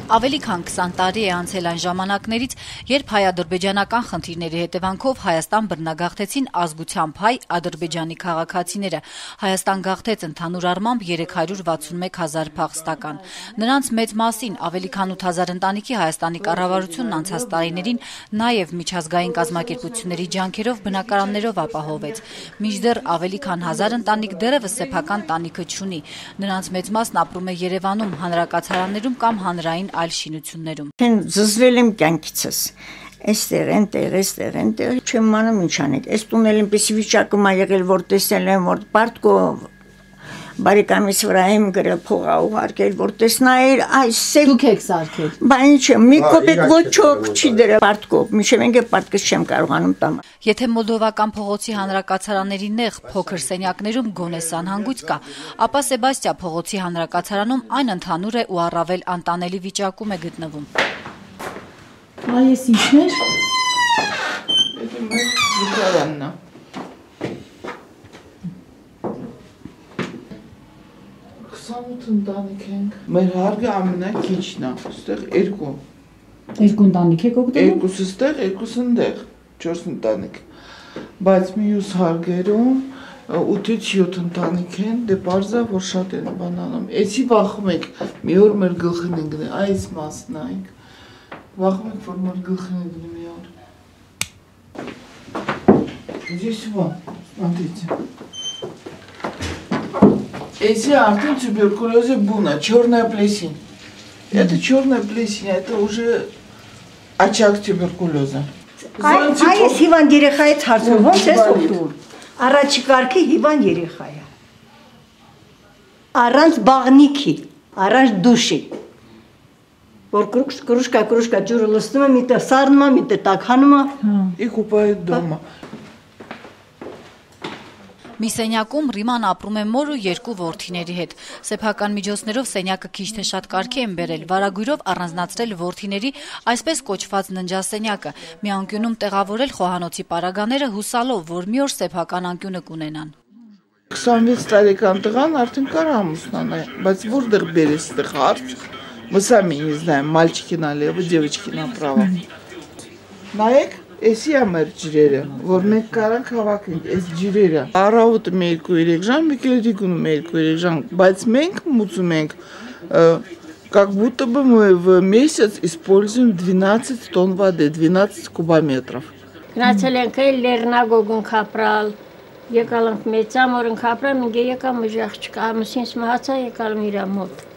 Ավելի քան 20 տարի է անցել այն ժամանակներից, երբ հայ-ադրբեջանական խնդիրների հետևանքով Հայաստան բռնագաղթեցին ազգությամբ հայ Ադրբեջանի քաղաքացիները։ Հայաստան գաղթեց ընդհանուր առմամբ 361 հազար փախստական։ Նրանց մեծ մասին ավելի քան 8000 ընտանիքի Հայաստանի կառավարությունն անցած տարիներին նաև միջազգային կազմակերպությունների ջանքերով բնակարաններով ապահովեց։ Մինչդեռ ավելի քան 1000 ընտանիք դեռևս սեփական տանիքը չունի։ Նրանց մեծ մասն ապրում է Երևանում, հանրակացարաններում կամ հանրային այլ շինություններում։ Զզվել եմ կյանքիցս։ Այստեղ, այնտեղ, չեմ անում ինչ անեք։ Այս տունել այնպեսի վիճակում ա եղել, որ տեսել եմ, որ Պարտկով բարեկամիս վրա եմ գրել փող ուղարկել, որ տեսնայր այս սև Դուք եք սարքել։ Բա ինչ է, մի կոպեկ ոչոք չի դրել Պարտկով, միշտ ենք Պարտկից չեմ կարողանում տամ։ Եթե Մոլդովական փողոցի հանրակացարանների նեղ փոքր սենյակներում գոնե սանհանգույց կա, ապա Սեբաստիա փողոցի հանրակացարանում այն ընդհանուր է ու առավել անտանելի վիճակում է գտնվում։ Այս ինչն է։ Դա մեր զուգարանն է։ 28 ընտանիք ենք։ Մեր հարգը ամենակիչն է, այստեղ երկու։ Երկու ընտանիք եք օգտվում։ Երկուսը ստեղ, երկուսը ընդեղ, 4 ընտանիք։ Բայց մյուս հարգերում 8-ից 7 ընտանիք են, դե պարզա որ շատ են բանանում։ Էսի վախում եք, մի օր մեր գլխին են գնի, այս մասն այնք։ Վախում եք, որ մեր գլխին են գնի մի օր։ Здесь вот, смотрите. Эти артем туберкулеза буна, черная плесень. Это черная плесень, это уже очаг туберкулеза. Այս հիվանդ երեխայից հարցում ոնց է օգտվում։ Առաջի կարգի հիվանդ երեխա է։ Առանց բաղնիքի, առանց դուշի։ Որ կրուշկա ջուրը լցնում է, միտեղ սառնում է, միտեղ տաքանում է։ И купают дома. Մի սենյակում Ռիման ապրում է մոր ու երկու որդիների հետ։ Սեփական միջոցներով սենյակը քիչ թե շատ կարգի են բերել, վարագույրով առանձնացրել որդիների այսպես կոչված ննջասենյակը, մի անկյունում տեղավորել խոհանոցի պարագաները հուսալով, որ մի օր սեփական անկյունը կունենան։ 26 տարեկան տղան արդեն կար ամուսնանա, բայց որտեղ բերես այդտեղ հարց։ Мы сами не знаем, мальчики налево, девочки направо. Նայեք Էսի է մեր ջրերը, որ մենք կարանք հավաքենք այս ջրերը։ Առավոտը 2-3 ժամ, եկել գնում 2-3 ժամ, բայց մենք մուծում ենք, как будто бы мы в месяц используем 12 тонн воды, 12 кубометров. Գնացել ենք այլ Լեռնագոգուն քապրալ, եկալ ենք Մեծամորն քապրալ, մենք եկամ ուժեղ չկա, ամուսինս մահացա, եկալ իրա մոտ։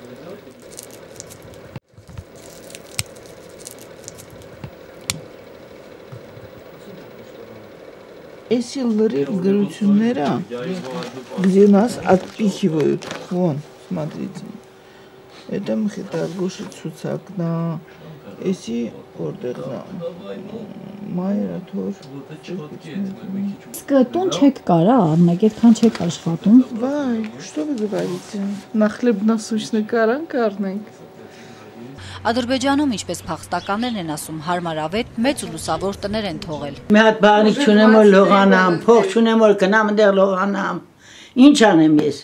Эти лыры грючунера, где нас отпихивают. Вон, смотрите. Это Мхитаргуши Цуцакна. Эти ордерна. Майра тоже. Скотон չեք կարա, առնեք, այդքան չեք աշխատում։ Вай, что вы говорите? На хлеб насущный каранք առնենք։ Ադրբեջանում, ինչպես փախստականներն են ասում, հարմարավետ մեծ ու լուսավոր տներ են թողել։ Մի հատ բանիկ չունեմ որ լողանամ, փող չունեմ որ գնամ այնտեղ լողանամ։ Ինչ անեմ ես։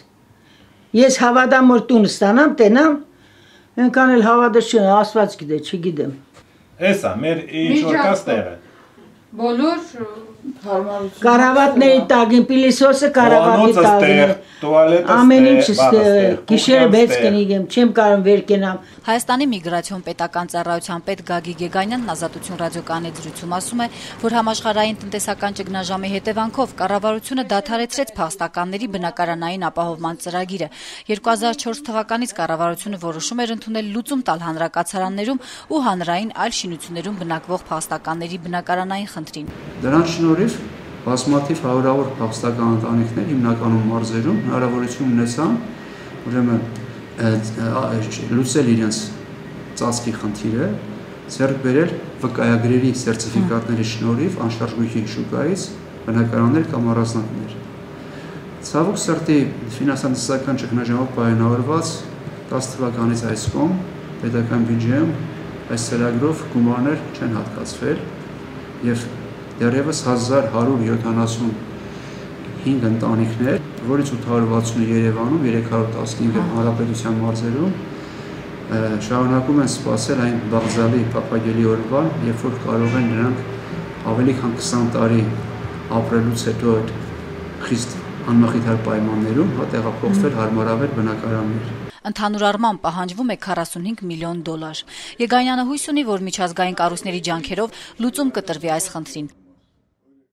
Ես հավատամ որ տուն ստանամ, տենամ, այնքան էլ հավատը չունեմ, Աստված գիտե, չգիտեմ։ Էսա, մեր ինչ որ կաստերը։ Բոլոր Կարավատների տագին, պիլիսոսը կարավատի տագին, ամեն ինչ ստեղ, գիշերը բեց կնիգեմ, չեմ կարում վեր կենամ։ Հայաստանի միգրացիոն պետական ծառայության պետ Գագի Գեգանյանն Ազատություն ռադիոկայանի զրույցում ասում է, որ համաշխարհային տնտեսական ճգնաժամի հետևանքով կառավարությունը դադարեցրեց փախստականների բնակարանային ապահովման ծրագիրը։ 2004 թվականից կառավարությունը որոշում էր ընդունել լուծում տալ հանրակացարաններում ու հանրային այլ շինություններում բնակվող փախստականների բնակարանային խնդրին։ Դրանց շնորհիվ բազմաթիվ հարյուրավոր փախստական ընտանիքներ հիմնականում մարզերում հնարավորություն ունեցան ուրեմն լուծել իրենց ծածկի խնդիրը, ձեռք բերել վկայագրերի սերտիֆիկատների շնորհիվ անշարժույթի շուկայից բնակարաններ կամ առանձնատներ։ Ցավոք սրտի ֆինանսական ճգնաժամով պայմանավորված 10 թվականից այս կողմ պետական բյուջեում այս ծրագրով գումարներ չեն հատկացվել եւ դեռևս 1175 ընտանիքներ, որից 860-ը Երևանում, 315-ը Հանրապետության մարզերում շարունակում են սպասել այն բաղձալի փափագելի օրվան, երբ որ կարող են նրանք ավելի քան 20 տարի ապրելուց հետո խիստ անմխիթար պայմաններում տեղափոխվել հարմարավետ բնակարաններ։ Ընդհանուր առմամբ պահանջվում է $45 միլիոն։ Եգանյանը հույս ունի, որ միջազգային կառույցների ջանքերով լուծում կտրվի այս խնդրին։